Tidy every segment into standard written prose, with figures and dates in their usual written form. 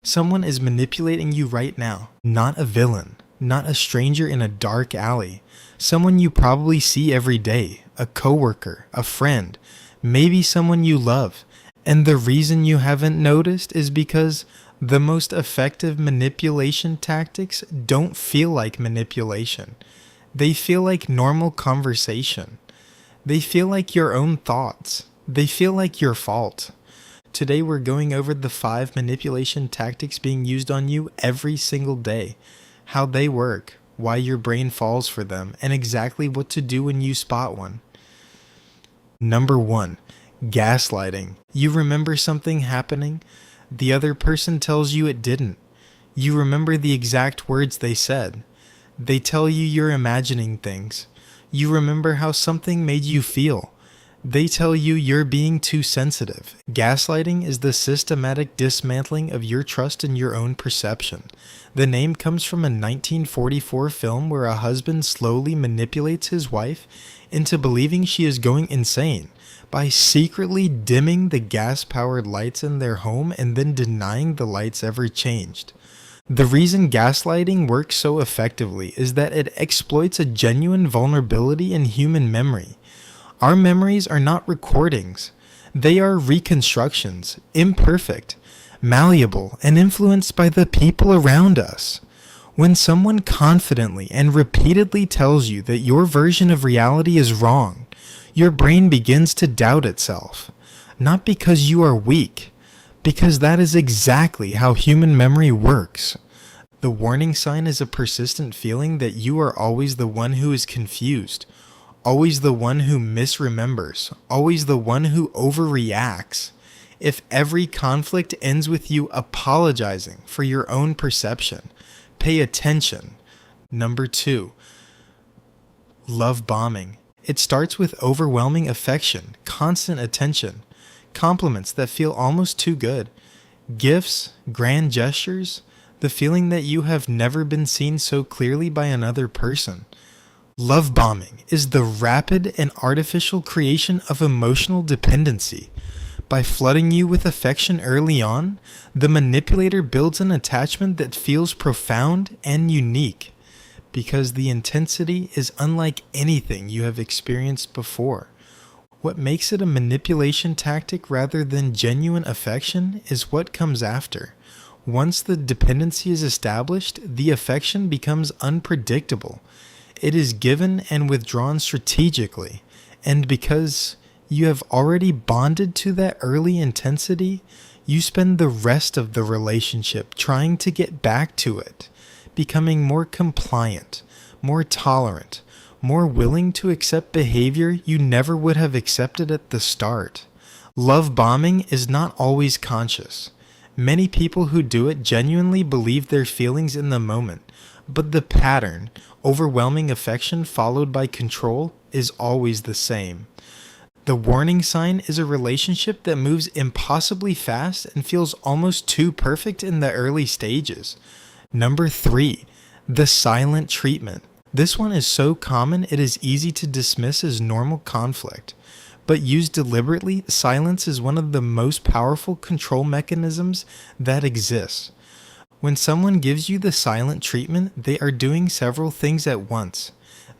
Someone is manipulating you right now, not a villain, not a stranger in a dark alley, someone you probably see every day, a coworker, a friend, maybe someone you love. And the reason you haven't noticed is because the most effective manipulation tactics don't feel like manipulation. They feel like normal conversation. They feel like your own thoughts. They feel like your fault. Today we're going over the 5 manipulation tactics being used on you every single day, how they work, why your brain falls for them, and exactly what to do when you spot one. Number 1. Gaslighting. You remember something happening? The other person tells you it didn't. You remember the exact words they said. They tell you you're imagining things. You remember how something made you feel. They tell you you're being too sensitive. Gaslighting is the systematic dismantling of your trust in your own perception. The name comes from a 1944 film where a husband slowly manipulates his wife into believing she is going insane by secretly dimming the gas-powered lights in their home and then denying the lights ever changed. The reason gaslighting works so effectively is that it exploits a genuine vulnerability in human memory. Our memories are not recordings. They are reconstructions, imperfect, malleable, and influenced by the people around us. When someone confidently and repeatedly tells you that your version of reality is wrong, your brain begins to doubt itself. Not because you are weak, because that is exactly how human memory works. The warning sign is a persistent feeling that you are always the one who is confused, always the one who misremembers, always the one who overreacts. If every conflict ends with you apologizing for your own perception, pay attention. Number 2. Love bombing. It starts with overwhelming affection, constant attention, compliments that feel almost too good, gifts, grand gestures, the feeling that you have never been seen so clearly by another person. Love bombing is the rapid and artificial creation of emotional dependency. By flooding you with affection early on, the manipulator builds an attachment that feels profound and unique, because the intensity is unlike anything you have experienced before. What makes it a manipulation tactic rather than genuine affection is what comes after. Once the dependency is established, the affection becomes unpredictable. It is given and withdrawn strategically, and because you have already bonded to that early intensity, you spend the rest of the relationship trying to get back to it, becoming more compliant, more tolerant, more willing to accept behavior you never would have accepted at the start. Love bombing is not always conscious. Many people who do it genuinely believe their feelings in the moment, but the pattern, overwhelming affection followed by control, is always the same. The warning sign is a relationship that moves impossibly fast and feels almost too perfect in the early stages. Number 3. The silent treatment. This one is so common it is easy to dismiss as normal conflict. But used deliberately, silence is one of the most powerful control mechanisms that exists. When someone gives you the silent treatment, they are doing several things at once.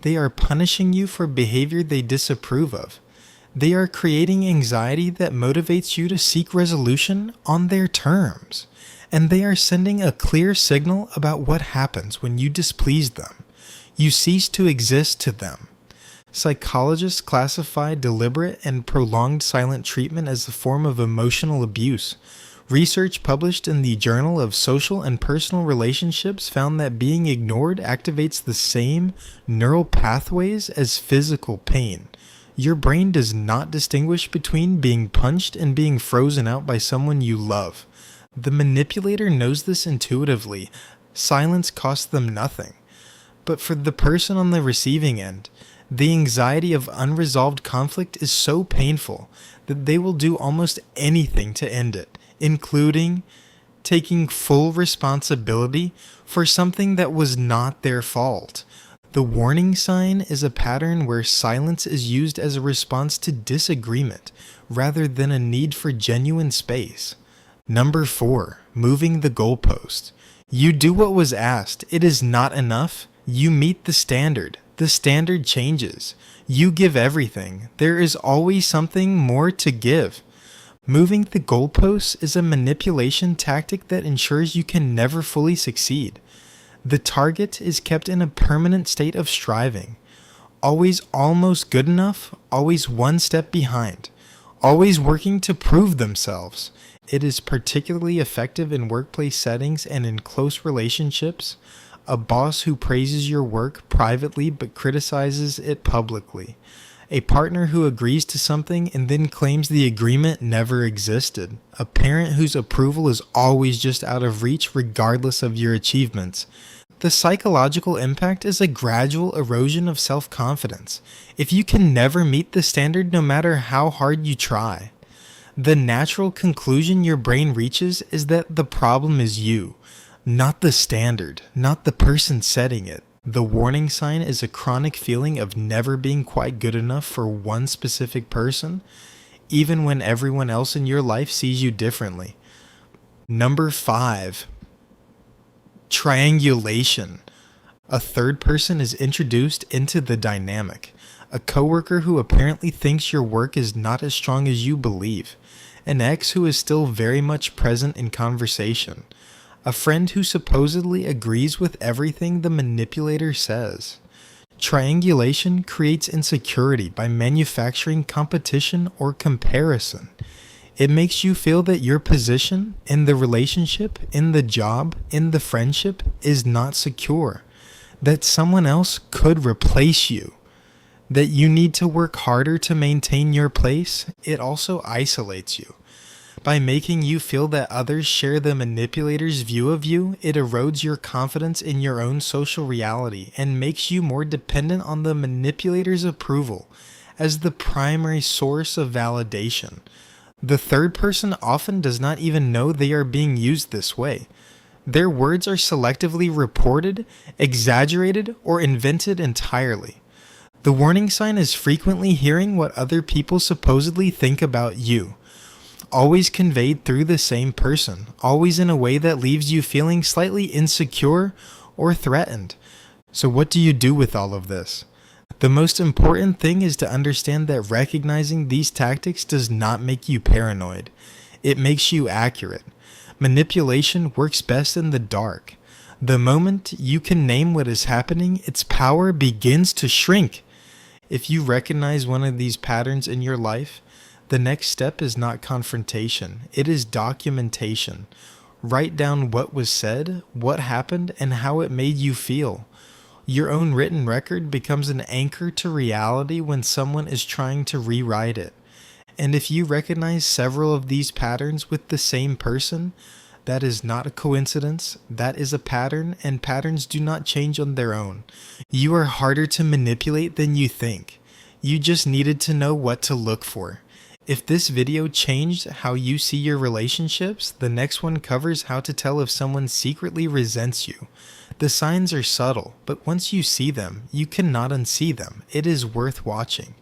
They are punishing you for behavior they disapprove of. They are creating anxiety that motivates you to seek resolution on their terms. And they are sending a clear signal about what happens when you displease them. You cease to exist to them. Psychologists classify deliberate and prolonged silent treatment as a form of emotional abuse. Research published in the Journal of Social and Personal Relationships found that being ignored activates the same neural pathways as physical pain. Your brain does not distinguish between being punched and being frozen out by someone you love. The manipulator knows this intuitively. Silence costs them nothing. But for the person on the receiving end, the anxiety of unresolved conflict is so painful that they will do almost anything to end it, including taking full responsibility for something that was not their fault. The warning sign is a pattern where silence is used as a response to disagreement rather than a need for genuine space. Number 4. moving the goalpost. You do what was asked. It is not enough. You meet the standard. The standard changes. You give everything. There is always something more to give. Moving the goalposts is a manipulation tactic that ensures you can never fully succeed. The target is kept in a permanent state of striving. Always almost good enough, always one step behind. Always working to prove themselves. It is particularly effective in workplace settings and in close relationships. A boss who praises your work privately but criticizes it publicly. A partner who agrees to something and then claims the agreement never existed. A parent whose approval is always just out of reach regardless of your achievements. The psychological impact is a gradual erosion of self-confidence. If you can never meet the standard no matter how hard you try. The natural conclusion your brain reaches is that the problem is you, not the standard, not the person setting it. The warning sign is a chronic feeling of never being quite good enough for one specific person, even when everyone else in your life sees you differently. Number 5. Triangulation. A third person is introduced into the dynamic. A coworker who apparently thinks your work is not as strong as you believe. An ex who is still very much present in conversation. A friend who supposedly agrees with everything the manipulator says. Triangulation creates insecurity by manufacturing competition or comparison. It makes you feel that your position in the relationship, in the job, in the friendship is not secure. That someone else could replace you. That you need to work harder to maintain your place. It also isolates you. By making you feel that others share the manipulator's view of you, it erodes your confidence in your own social reality and makes you more dependent on the manipulator's approval as the primary source of validation. The third person often does not even know they are being used this way. Their words are selectively reported, exaggerated, or invented entirely. The warning sign is frequently hearing what other people supposedly think about you. Always conveyed through the same person, always in a way that leaves you feeling slightly insecure or threatened. So what do you do with all of this? The most important thing is to understand that recognizing these tactics does not make you paranoid. It makes you accurate. Manipulation works best in the dark. The moment you can name what is happening, its power begins to shrink. If you recognize one of these patterns in your life, the next step is not confrontation, it is documentation. Write down what was said, what happened, and how it made you feel. Your own written record becomes an anchor to reality when someone is trying to rewrite it. And if you recognize several of these patterns with the same person, that is not a coincidence, that is a pattern, and patterns do not change on their own. You are harder to manipulate than you think. You just needed to know what to look for. If this video changed how you see your relationships, the next one covers how to tell if someone secretly resents you. The signs are subtle, but once you see them, you cannot unsee them. It is worth watching.